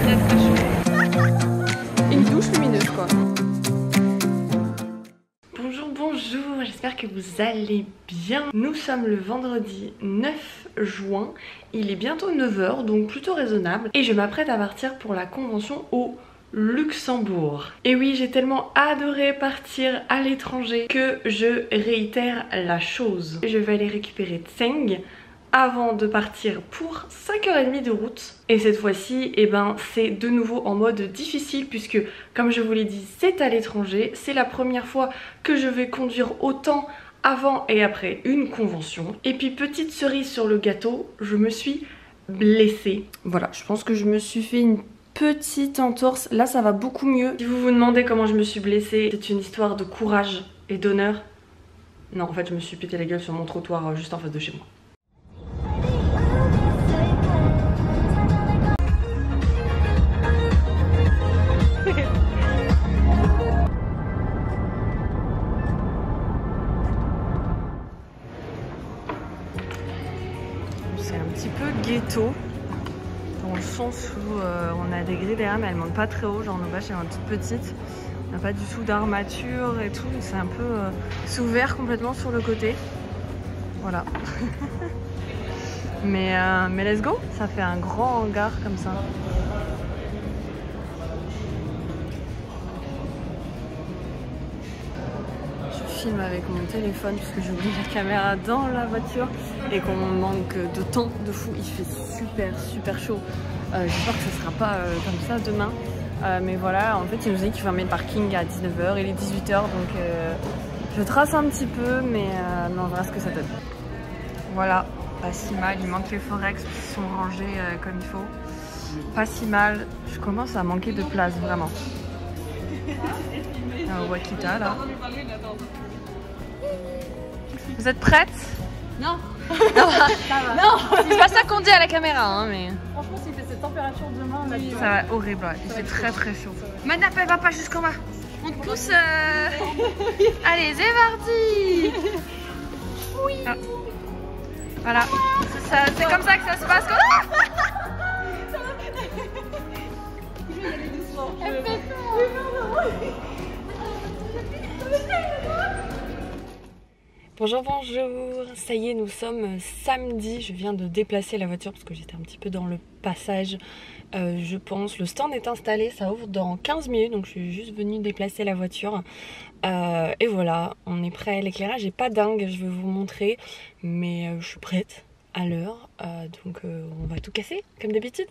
Très très chaud. Une douche lumineuse quoi. Bonjour, bonjour, j'espère que vous allez bien. Nous sommes le vendredi 9 juin, il est bientôt 9 h, donc plutôt raisonnable. Et je m'apprête à partir pour la convention au Luxembourg. Et oui, j'ai tellement adoré partir à l'étranger que je réitère la chose. Je vais aller récupérer Tseng avant de partir pour 5h30 de route. Et cette fois-ci, eh ben, c'est de nouveau en mode difficile puisque, comme je vous l'ai dit, c'est à l'étranger. C'est la première fois que je vais conduire autant avant et après une convention. Et puis, petite cerise sur le gâteau, je me suis blessée. Voilà, je pense que je me suis fait une petite entorse. Là, ça va beaucoup mieux. Si vous vous demandez comment je me suis blessée, c'est une histoire de courage et d'honneur. Non, en fait, je me suis pété la gueule sur mon trottoir juste en face de chez moi. C'est un petit peu ghetto dans le sens où on a des grilles derrière mais elles montent pas très haut, genre nos bâches elles sont toutes petites, on n'a pas du tout d'armature et tout, c'est un peu c'est ouvert complètement sur le côté, voilà. mais let's go, ça fait un grand hangar comme ça. Filme avec mon téléphone puisque j'ai oublié la caméra dans la voiture et qu'on manque de temps de fou. Il fait super chaud. J'espère que ce sera pas comme ça demain. Mais voilà, en fait il nous dit qu'il fermait le parking à 19 h, il est 18 h donc je trace un petit peu mais on verra ce que ça donne. Voilà, pas si mal, il manque les forex qui sont rangés comme il faut. Pas si mal, je commence à manquer de place vraiment. Un Wakita là. Vous êtes prête? Non. Non, c'est pas ça qu'on dit à la caméra hein, mais... Franchement s'il fait cette température demain, on a dit... Ça va être horrible, ouais. Il fait très chaud. Manap elle va pas jusqu'en bas. On te pousse Allez, c'est parti. Oui. Ah. Voilà, c'est comme ça que ça se passe. Elle fait Bonjour, ça y est, nous sommes samedi, je viens de déplacer la voiture parce que j'étais un petit peu dans le passage, je pense. Le stand est installé, ça ouvre dans 15 minutes, donc je suis juste venue déplacer la voiture. Et voilà, on est prêt, l'éclairage est pas dingue, je vais vous montrer, mais je suis prête à l'heure, donc on va tout casser, comme d'habitude.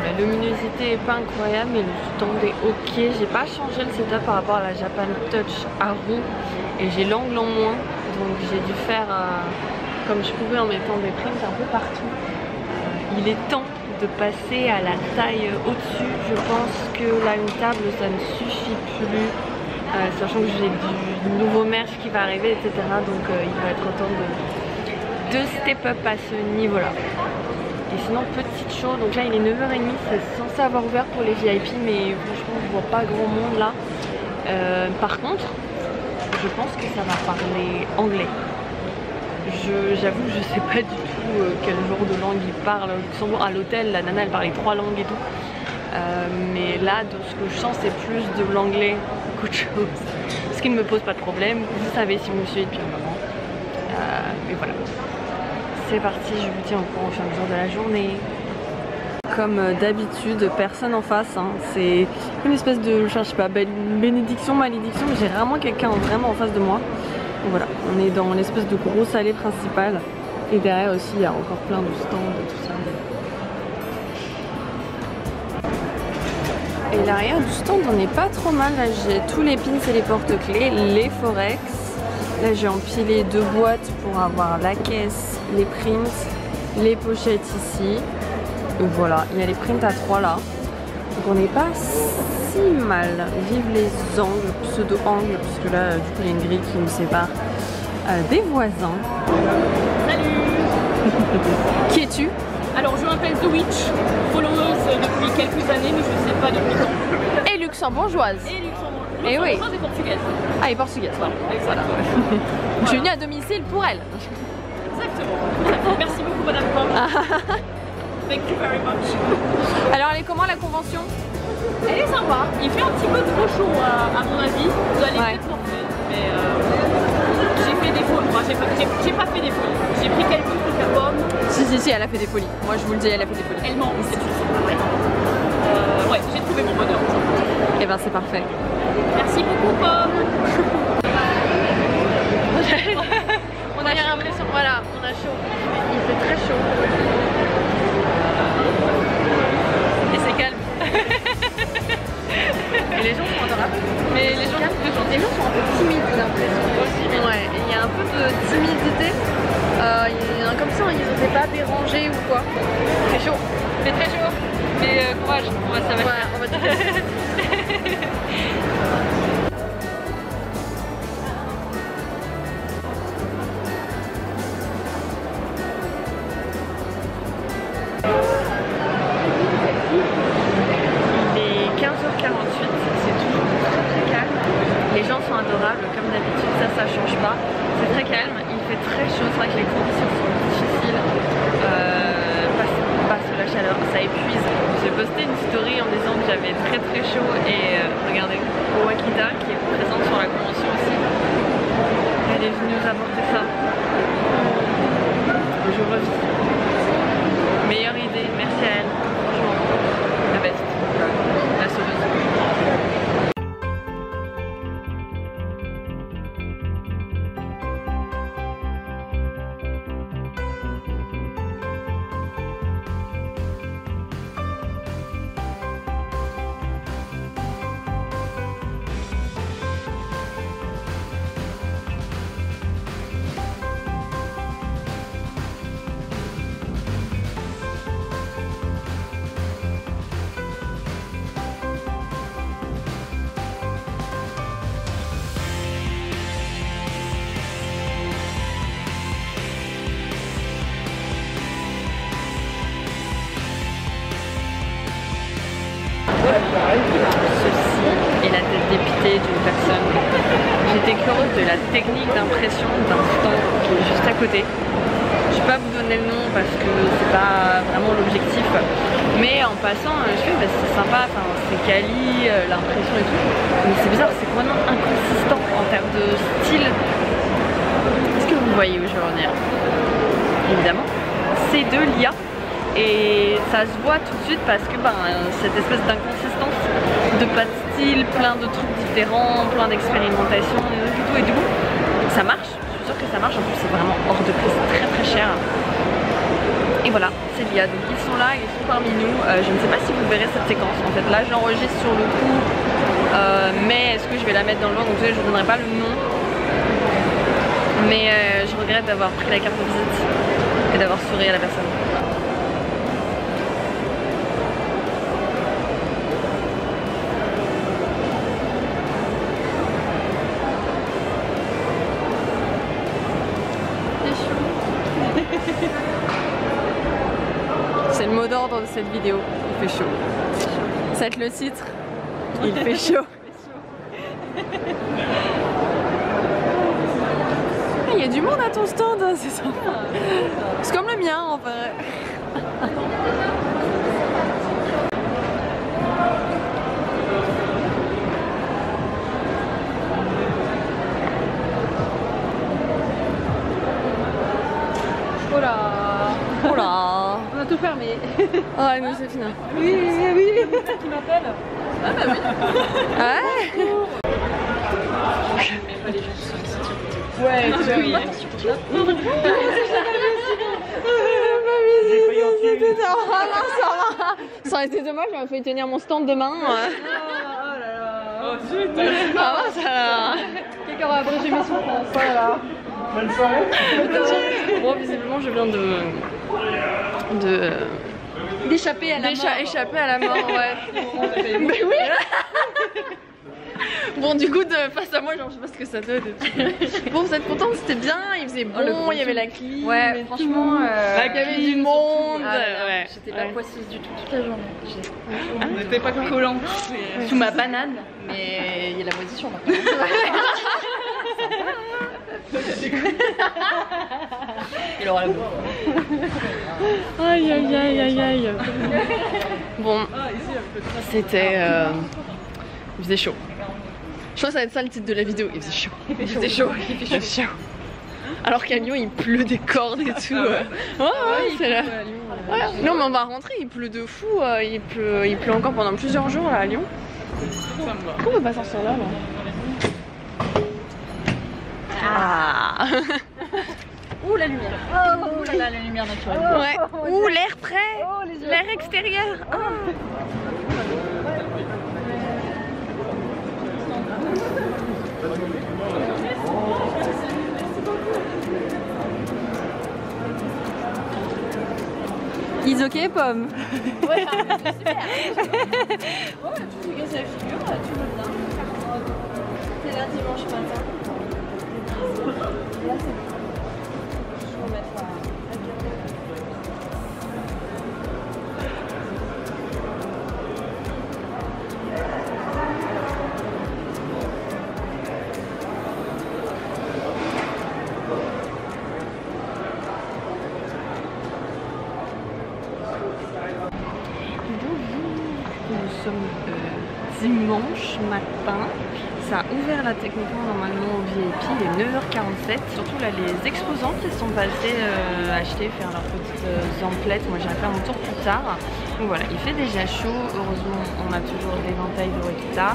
La luminosité est pas incroyable mais le stand est ok. J'ai pas changé le setup par rapport à la Japan Touch à roue et j'ai l'angle en moins, donc j'ai dû faire comme je pouvais en mettant des prints un peu partout. Il est temps de passer à la taille au-dessus. Je pense que là une table ça ne suffit plus, sachant que j'ai du nouveau merch qui va arriver etc, donc il va être temps de step up à ce niveau là. Et sinon petite chose, donc là il est 9h30, c'est censé avoir ouvert pour les VIP mais franchement je vois pas grand monde là. Par contre, je pense que ça va parler anglais. J'avoue que je sais pas du tout quel genre de langue il parle au Luxembourg. À l'hôtel, la nana elle parlait 3 langues et tout. Mais là, de ce que je sens, c'est plus de l'anglais qu'autre chose. Ce qui ne me pose pas de problème, vous savez si vous me suivez depuis un moment. Mais voilà. C'est parti, je vous tiens au courant au fur et à mesure de la journée. Comme d'habitude, personne en face, hein. C'est une espèce de, je sais pas, bénédiction, malédiction, mais j'ai rarement quelqu'un vraiment en face de moi. Donc voilà, on est dans l'espèce de grosse allée principale. Et derrière aussi, il y a encore plein de stands et tout ça. Et l'arrière du stand, on n'est pas trop mal. Là, j'ai tous les pins et les porte-clés, les forex. Là, j'ai empilé 2 boîtes pour avoir la caisse, les prints. les pochettes ici. Et voilà, il y a les prints à 3 là. Donc on n'est pas si mal. Vive les angles, pseudo-angles, parce que là, du coup, il y a une grille qui nous sépare des voisins. Salut. Qui es-tu? Alors je m'appelle The Witch, followeuse depuis quelques années, mais je ne sais pas depuis quand. Et luxembourgeoise. Et Luxembourg. Et oui. Et portugaise. Ah, et portugaise, voilà. Voilà. Je suis venue à domicile pour elle. Exactement. Merci beaucoup Madame Pam. Thank you very much. Alors, elle est comment la convention? Elle est sympa. Il fait un petit peu trop chaud à mon avis. Vous allez peut-être porter. Mais j'ai fait des folies. Moi, j'ai pas fait des folies. J'ai pris quelques trucs à pommes. Si, elle a fait des folies. Moi, je vous le dis, elle a fait des folies. Elle ment, c'est tout. Ouais, j'ai trouvé mon bonheur. Et ben, c'est parfait. Merci beaucoup, Pomme. On a l'impression, voilà, on a chaud. Il fait très chaud. Et c'est calme. Et les gens sont adorables. Mais les gens sont un peu timides, j'ai l'impression. Ouais, il y a un peu de timidité. Comme ça, ils n'osaient pas déranger ou quoi. C'est chaud. C'est très chaud. Mais courage, ça va faire. On va adorables comme d'habitude, ça change pas. C'est très calme, il fait très chaud, c'est vrai que les conditions sont difficiles. Pas sous la chaleur, ça épuise. J'ai posté une story en disant que j'avais très chaud et regardez, Wakita qui est présente sur la convention aussi. Elle est venue nous apporter ça. Je revis. Meilleure idée, merci à elle. Franchement, la best. La sauveuse. Ceci est la tête dépitée d'une personne. J'étais curieuse de la technique d'impression d'un stand qui est juste à côté. Je ne vais pas vous donner le nom parce que c'est pas vraiment l'objectif. Mais en passant, je fais bah, c'est sympa, c'est quali, l'impression et tout. Mais c'est bizarre, c'est vraiment inconsistant en termes de style. Est-ce que vous voyez où je veux en venir? Évidemment, c'est de l'IA. Et ça se voit tout de suite parce que cette espèce d'inconsistance de pas de style, plein de trucs différents, plein d'expérimentations et du coup ça marche, je suis sûre que ça marche, en plus c'est vraiment hors de prix, c'est très cher. Et voilà, c'est l'IA, donc ils sont là, ils sont parmi nous, je ne sais pas si vous verrez cette séquence, en fait là j'enregistre sur le coup, mais est-ce que je vais la mettre dans le vlog, donc je ne vous donnerai pas le nom, mais je regrette d'avoir pris la carte de visite et d'avoir souri à la personne. C'est le mot d'ordre de cette vidéo, il fait chaud. Ça va être le titre, il fait chaud. Il y a du monde à ton stand, c'est sympa. C'est comme le mien en vrai. Oh là. Oh là. On a tout fermé. Ah nous c'est fini. Oui. Qui m'appelle. Ah bah oui. Ouais. Ouais, oui. Ça aurait été dommage, j'aurais failli tenir mon stand demain. Oh là là. Ah ouais, ça... Quelqu'un va abréger mes souffrances. Oh là là. Bonne soirée. Bon, visiblement, je viens D'échapper à la mort. échapper à la mort, ouais. Mais oui. Bon, du coup, face à moi, genre, je sais pas ce que ça donne. Bon, vous êtes contents? C'était bien, il faisait bon, il y avait la clim. Ouais, franchement, il y avait du monde. ouais. J'étais pas poisseuse du tout toute la journée. On n'était pas collant sous ma banane, mais il y a la position maintenant. Il aura la boue. Aïe aïe aïe aïe aïe. Bon, c'était. Il faisait chaud. Je pense que ça va être ça le titre de la vidéo. Il faisait chaud. Il faisait chaud. Il faisait chaud. Alors qu'à Lyon, il pleut des cordes et tout. Ouais, c'est là. Ouais. Non, mais on va rentrer. Il pleut de fou. Il pleut encore pendant plusieurs jours là, à Lyon. Pourquoi on peut pas sortir là, Ah. Ouh la lumière. Oh là là, la lumière naturelle. Ouais. Ouh, l'air frais. L'air extérieur. Ah. Is ok, pomme. Ouais, c'est super. Oh, tu te casses la figure, tu veux bien. C'est là dimanche matin. Là, c'est bon. Je vais remettre la... Nous sommes dimanche matin. Ça a ouvert là techniquement normalement au VIP, il est 9h47. Surtout là les exposants qui sont passés acheter, faire leurs petites emplettes. Moi j'irai faire mon tour plus tard. Donc voilà, il fait déjà chaud. Heureusement on a toujours l'éventail de Rokita.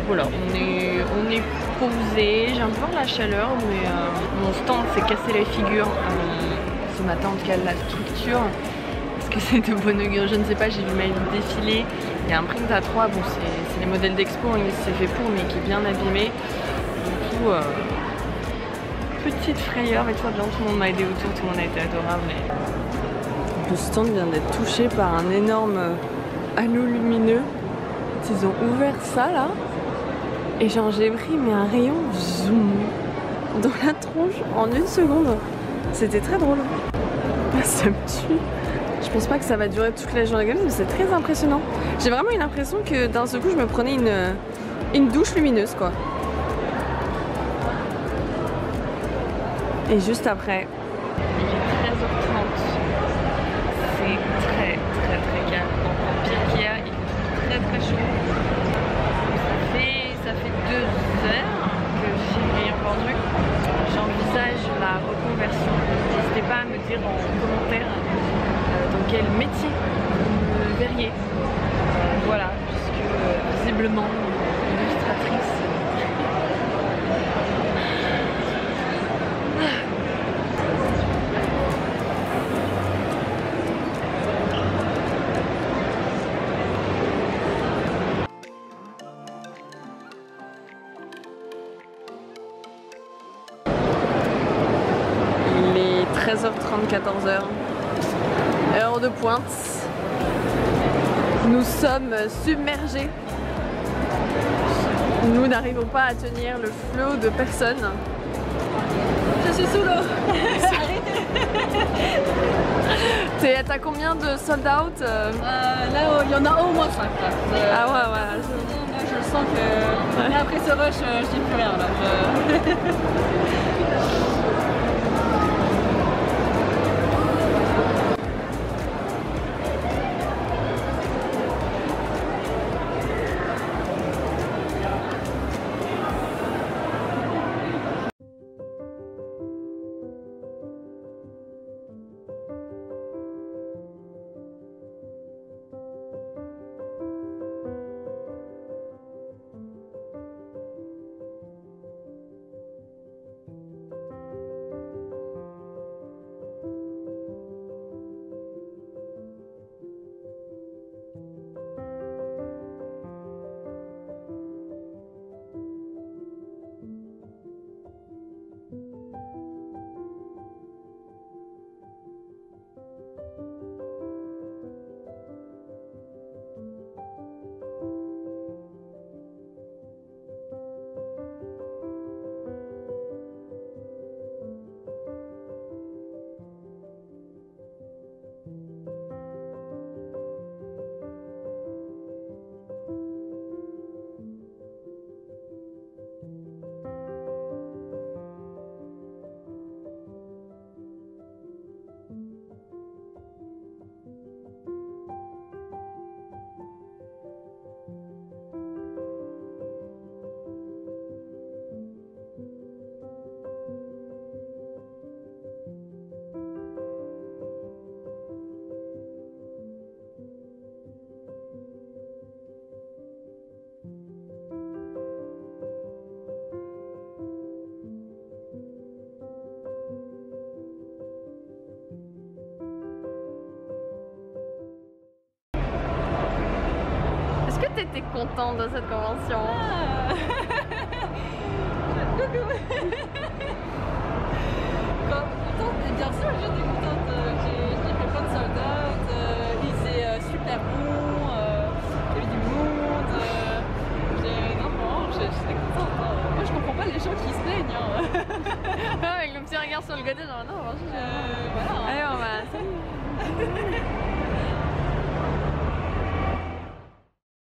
Voilà, on est posé. J'ai un peu la chaleur mais mon stand s'est cassé la figure ce matin, en tout cas la structure. Que c'est de bon augure, je ne sais pas, j'ai vu Maëlle défiler, il y a un print à 3, bon c'est les modèles d'expo, c'est fait pour mais qui est bien abîmé, du coup petite frayeur, mais tout va bien, tout le monde m'a aidé autour, tout le monde a été adorable. Et... le stand vient d'être touché par un énorme halo lumineux, ils ont ouvert ça là, et genre j'ai pris mais un rayon zoom dans la tronche en 1 seconde, c'était très drôle, ça me tue. Je pense pas que ça va durer toute la journée, mais c'est très impressionnant. J'ai vraiment eu l'impression que d'un seul coup je me prenais une douche lumineuse quoi. Et juste après, il est 13h30. C'est très calme. Encore pire qu'hier, il fait très chaud. Ça fait 2 heures que j'ai rien vendu. J'envisage la reconversion. N'hésitez pas à me dire en commentaire dans quel métier vous me verriez. Voilà, puisque visiblement illustratrice. Il est 13h30, 14h. Heure de pointe. Nous sommes submergés. Nous n'arrivons pas à tenir le flot de personnes. Je suis sous l'eau. T'as combien de sold out Là, il y en a au moins 5. Ah ouais, Là, je sens que là, après ce rush, je dis plus rien. Là. t'étais contente de cette convention? Coucou. Contente, bien sûr j'étais contente. J'ai fait plein de soldats, il faisait super bon, il y avait du monde. J'étais contente. Moi je comprends pas les gens qui se plaignent. Avec le petit regard sur le côté, genre non, voilà. Allez, on va.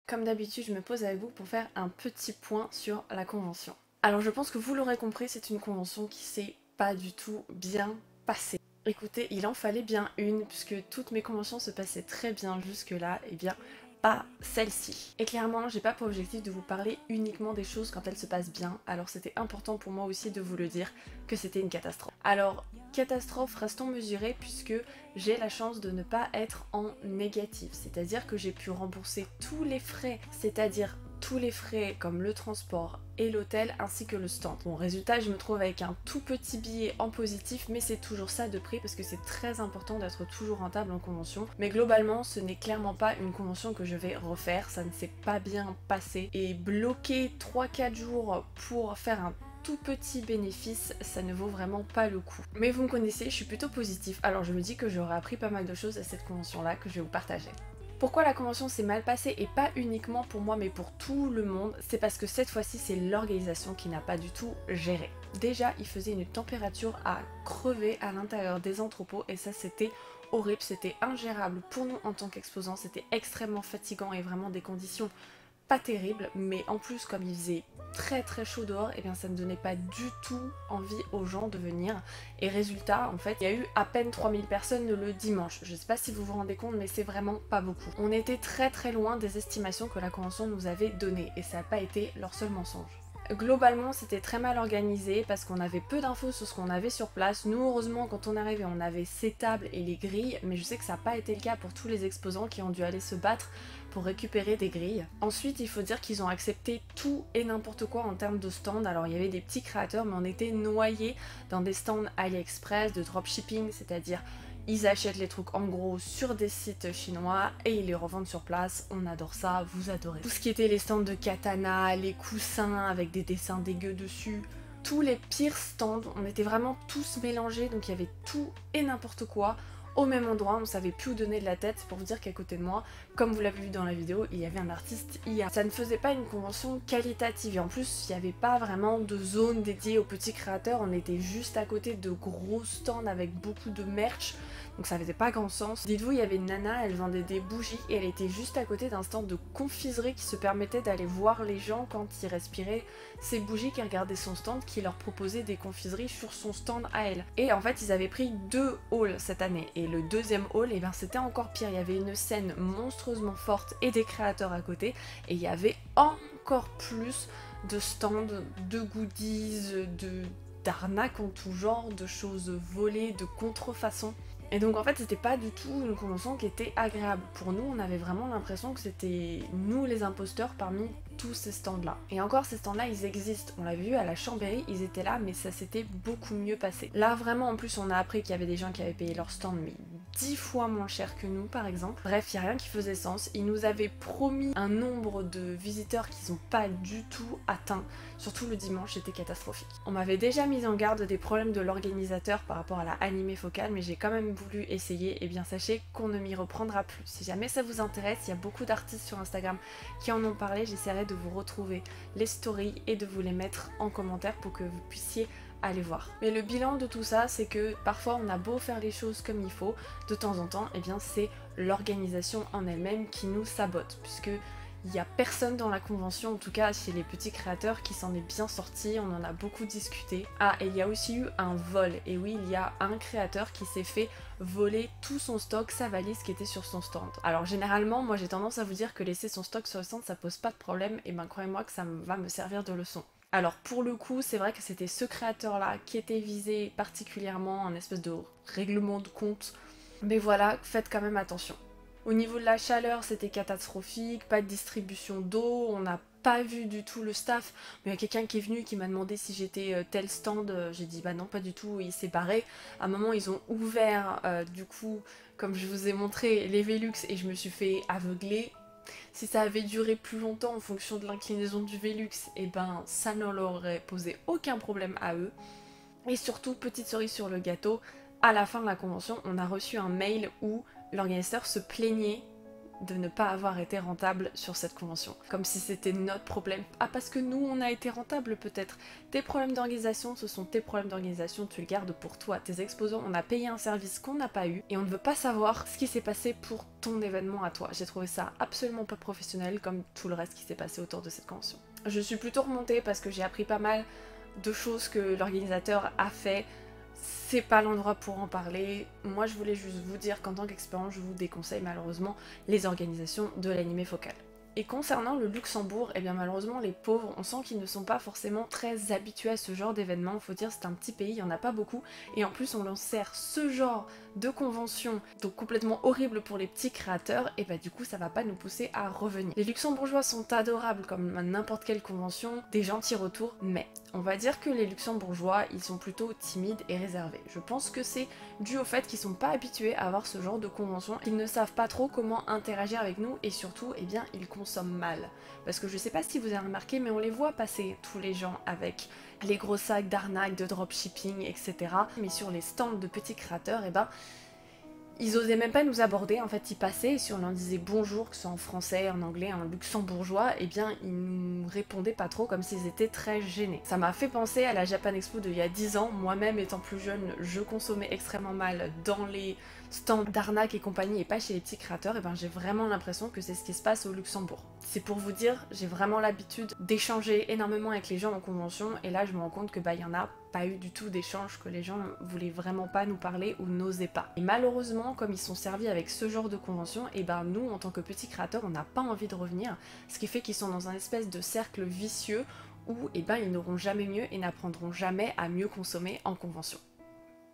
Comme d'habitude, je me pose avec vous pour faire un petit point sur la convention. Alors je pense que vous l'aurez compris, c'est une convention qui s'est pas du tout bien passée. Écoutez, il en fallait bien une, puisque toutes mes conventions se passaient très bien jusque-là, et bien pas celle-ci. Et clairement, j'ai pas pour objectif de vous parler uniquement des choses quand elles se passent bien, alors c'était important pour moi aussi de vous le dire que c'était une catastrophe. Alors, catastrophe, restons mesurés puisque j'ai la chance de ne pas être en négatif, c'est-à-dire que j'ai pu rembourser tous les frais, c'est-à-dire tous les frais comme le transport et l'hôtel ainsi que le stand. Bon, résultat, je me trouve avec un tout petit billet en positif, mais c'est toujours ça de prix parce que c'est très important d'être toujours rentable en convention. Mais globalement, ce n'est clairement pas une convention que je vais refaire, ça ne s'est pas bien passé. Et bloquer 3-4 jours pour faire un tout petit bénéfice, ça ne vaut vraiment pas le coup. Mais vous me connaissez, je suis plutôt positif, alors je me dis que j'aurais appris pas mal de choses à cette convention-là que je vais vous partager. Pourquoi la convention s'est mal passée, et pas uniquement pour moi mais pour tout le monde, c'est parce que cette fois-ci c'est l'organisation qui n'a pas du tout géré. Déjà il faisait une température à crever à l'intérieur des entrepôts et ça c'était horrible, c'était ingérable pour nous en tant qu'exposants, c'était extrêmement fatigant et vraiment des conditions pas terribles, mais en plus comme il faisait très chaud dehors, et bien ça ne donnait pas du tout envie aux gens de venir. Et résultat, en fait, il y a eu à peine 3000 personnes le dimanche. Je sais pas si vous vous rendez compte, mais c'est vraiment pas beaucoup. On était très loin des estimations que la convention nous avait données, et ça n'a pas été leur seul mensonge. Globalement, c'était très mal organisé parce qu'on avait peu d'infos sur ce qu'on avait sur place. Nous, heureusement, quand on arrivait, on avait ces tables et les grilles, mais je sais que ça n'a pas été le cas pour tous les exposants qui ont dû aller se battre pour récupérer des grilles. Ensuite, il faut dire qu'ils ont accepté tout et n'importe quoi en termes de stands. Alors, il y avait des petits créateurs, mais on était noyés dans des stands AliExpress, de dropshipping, c'est-à-dire ils achètent les trucs en gros sur des sites chinois et ils les revendent sur place. On adore ça, vous adorez. Tout ce qui était les stands de katana, les coussins avec des dessins dégueux dessus, tous les pires stands, on était vraiment tous mélangés, donc il y avait tout et n'importe quoi au même endroit, on savait plus où donner de la tête. Pour vous dire qu'à côté de moi, comme vous l'avez vu dans la vidéo, il y avait un artiste IA. Ça ne faisait pas une convention qualitative et en plus il n'y avait pas vraiment de zone dédiée aux petits créateurs, on était juste à côté de gros stands avec beaucoup de merch, donc ça faisait pas grand sens. Dites-vous, il y avait une nana, elle vendait des bougies et elle était juste à côté d'un stand de confiserie qui se permettait d'aller voir les gens quand ils respiraient ces bougies, qui regardaient son stand, qui leur proposait des confiseries sur son stand à elle. Et en fait ils avaient pris 2 halls cette année, et le deuxième hall, et ben c'était encore pire, il y avait une scène monstrueusement forte et des créateurs à côté, et il y avait encore plus de stands, de goodies, d'arnaques en tout genre, de choses volées, de contrefaçons. Et donc en fait c'était pas du tout une convention qui était agréable. Pour nous, on avait vraiment l'impression que c'était nous les imposteurs parmi tous ces stands là. Et encore, ces stands là ils existent, on l'a vu à la Chambéry, ils étaient là, mais ça s'était beaucoup mieux passé. Là vraiment, en plus on a appris qu'il y avait des gens qui avaient payé leur stand mais 10 fois moins cher que nous par exemple. Bref, il n'y a rien qui faisait sens. Ils nous avaient promis un nombre de visiteurs qu'ils n'ont pas du tout atteint. Surtout le dimanche, c'était catastrophique. On m'avait déjà mis en garde des problèmes de l'organisateur par rapport à la animée focale, mais j'ai quand même voulu essayer, et bien sachez qu'on ne m'y reprendra plus. Si jamais ça vous intéresse, il y a beaucoup d'artistes sur Instagram qui en ont parlé, j'essaierai de vous retrouver les stories et de vous les mettre en commentaire pour que vous puissiez aller voir. Mais le bilan de tout ça, c'est que parfois on a beau faire les choses comme il faut, de temps en temps, et bien c'est l'organisation en elle-même qui nous sabote, puisque il n'y a personne dans la convention, en tout cas chez les petits créateurs, qui s'en est bien sorti, on en a beaucoup discuté. Ah, et il y a aussi eu un vol, et oui, il y a un créateur qui s'est fait voler tout son stock, sa valise qui était sur son stand. Alors généralement, moi j'ai tendance à vous dire que laisser son stock sur le stand, ça pose pas de problème, et ben croyez-moi que ça va me servir de leçon. Alors pour le coup, c'est vrai que c'était ce créateur-là qui était visé particulièrement, un espèce de règlement de compte, mais voilà, faites quand même attention. Au niveau de la chaleur, c'était catastrophique, pas de distribution d'eau, on n'a pas vu du tout le staff, mais il y a quelqu'un qui est venu qui m'a demandé si j'étais tel stand, j'ai dit bah non pas du tout, il s'est barré. À un moment ils ont ouvert du coup, comme je vous ai montré, les Velux et je me suis fait aveugler. Si ça avait duré plus longtemps en fonction de l'inclinaison du Velux, et ben ça ne leur aurait posé aucun problème à eux. Et surtout, petite cerise sur le gâteau, à la fin de la convention, on a reçu un mail où l'organisateur se plaignait de ne pas avoir été rentable sur cette convention. Comme si c'était notre problème. Ah, parce que nous, on a été rentable peut-être. Tes problèmes d'organisation, ce sont tes problèmes d'organisation, tu le gardes pour toi. Tes exposants, on a payé un service qu'on n'a pas eu et on ne veut pas savoir ce qui s'est passé pour ton événement à toi. J'ai trouvé ça absolument pas professionnel comme tout le reste qui s'est passé autour de cette convention. Je suis plutôt remontée parce que j'ai appris pas mal de choses que l'organisateur a fait. C'est pas l'endroit pour en parler. Moi, je voulais juste vous dire qu'en tant qu'expérience, je vous déconseille malheureusement les organisations de l'animé focal. Et concernant le Luxembourg, eh bien malheureusement les pauvres, on sent qu'ils ne sont pas forcément très habitués à ce genre d'événement. Faut dire c'est un petit pays, il n'y en a pas beaucoup. Et en plus on leur sert ce genre de convention, donc complètement horrible pour les petits créateurs, et bah du coup ça va pas nous pousser à revenir. Les Luxembourgeois sont adorables comme n'importe quelle convention, des gentils retours, mais on va dire que les Luxembourgeois, ils sont plutôt timides et réservés. Je pense que c'est dû au fait qu'ils sont pas habitués à avoir ce genre de convention, qu'ils ne savent pas trop comment interagir avec nous et surtout, eh bien, ils consomment mal. Parce que je sais pas si vous avez remarqué, mais on les voit passer, tous les gens, avec les gros sacs d'arnaque, de dropshipping, etc. Mais sur les stands de petits créateurs, eh ben, ils osaient même pas nous aborder, en fait ils passaient et si on leur disait bonjour, que ce soit en français, en anglais, en luxembourgeois, eh bien ils nous répondaient pas trop comme s'ils étaient très gênés. Ça m'a fait penser à la Japan Expo d'il y a 10 ans, moi-même étant plus jeune, je consommais extrêmement mal dans les stands d'arnaque et compagnie et pas chez les petits créateurs, et ben j'ai vraiment l'impression que c'est ce qui se passe au Luxembourg. C'est pour vous dire, j'ai vraiment l'habitude d'échanger énormément avec les gens en convention et là je me rends compte que bah il y en a pas eu du tout d'échange, que les gens voulaient vraiment pas nous parler ou n'osaient pas. Et malheureusement, comme ils sont servis avec ce genre de convention, et ben nous en tant que petits créateurs on n'a pas envie de revenir, ce qui fait qu'ils sont dans un espèce de cercle vicieux où et ben ils n'auront jamais mieux et n'apprendront jamais à mieux consommer en convention.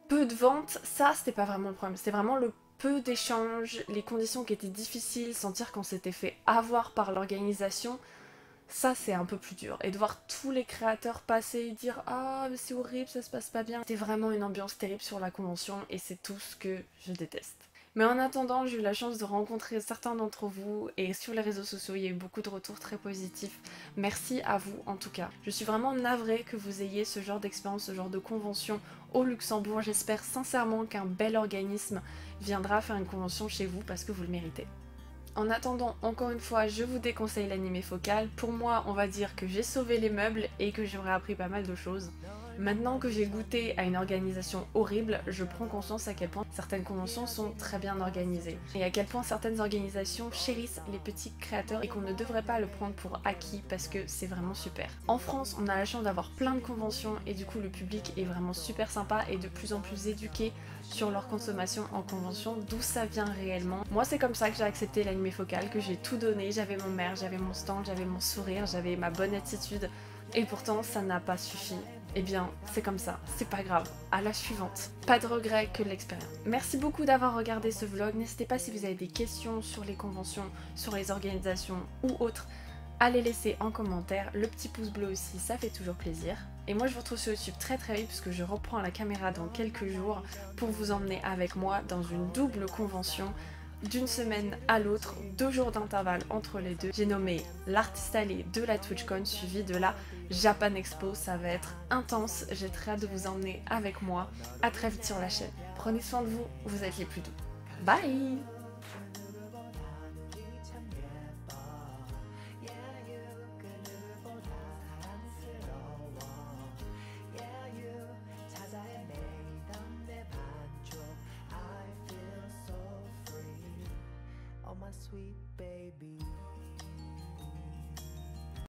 Peu de ventes, ça c'était pas vraiment le problème, c'était vraiment le peu d'échanges, les conditions qui étaient difficiles, sentir qu'on s'était fait avoir par l'organisation, ça c'est un peu plus dur. Et de voir tous les créateurs passer et dire ah mais c'est horrible, ça se passe pas bien, c'était vraiment une ambiance terrible sur la convention et c'est tout ce que je déteste. Mais en attendant, j'ai eu la chance de rencontrer certains d'entre vous et sur les réseaux sociaux, il y a eu beaucoup de retours très positifs. Merci à vous en tout cas. Je suis vraiment navrée que vous ayez ce genre d'expérience, ce genre de convention au Luxembourg. J'espère sincèrement qu'un bel organisme viendra faire une convention chez vous parce que vous le méritez. En attendant, encore une fois, je vous déconseille l'animé focal. Pour moi, on va dire que j'ai sauvé les meubles et que j'aurais appris pas mal de choses. Maintenant que j'ai goûté à une organisation horrible, je prends conscience à quel point certaines conventions sont très bien organisées et à quel point certaines organisations chérissent les petits créateurs et qu'on ne devrait pas le prendre pour acquis parce que c'est vraiment super. En France, on a la chance d'avoir plein de conventions et du coup le public est vraiment super sympa et de plus en plus éduqué sur leur consommation en convention, d'où ça vient réellement. Moi c'est comme ça que j'ai accepté l'animé focal, que j'ai tout donné, j'avais mon maire, j'avais mon stand, j'avais mon sourire, j'avais ma bonne attitude et pourtant ça n'a pas suffi. Eh bien, c'est comme ça, c'est pas grave. À la suivante. Pas de regret que de l'expérience. Merci beaucoup d'avoir regardé ce vlog. N'hésitez pas si vous avez des questions sur les conventions, sur les organisations ou autres, à les laisser en commentaire. Le petit pouce bleu aussi, ça fait toujours plaisir. Et moi, je vous retrouve sur YouTube très très vite puisque je reprends la caméra dans quelques jours pour vous emmener avec moi dans une double convention d'une semaine à l'autre, 2 jours d'intervalle entre les deux. J'ai nommé l'artiste allé de la TwitchCon suivi de la Japan Expo. Ça va être intense, j'ai très hâte de vous emmener avec moi. À très vite sur la chaîne. Prenez soin de vous, vous êtes les plus doux. Bye! My sweet baby.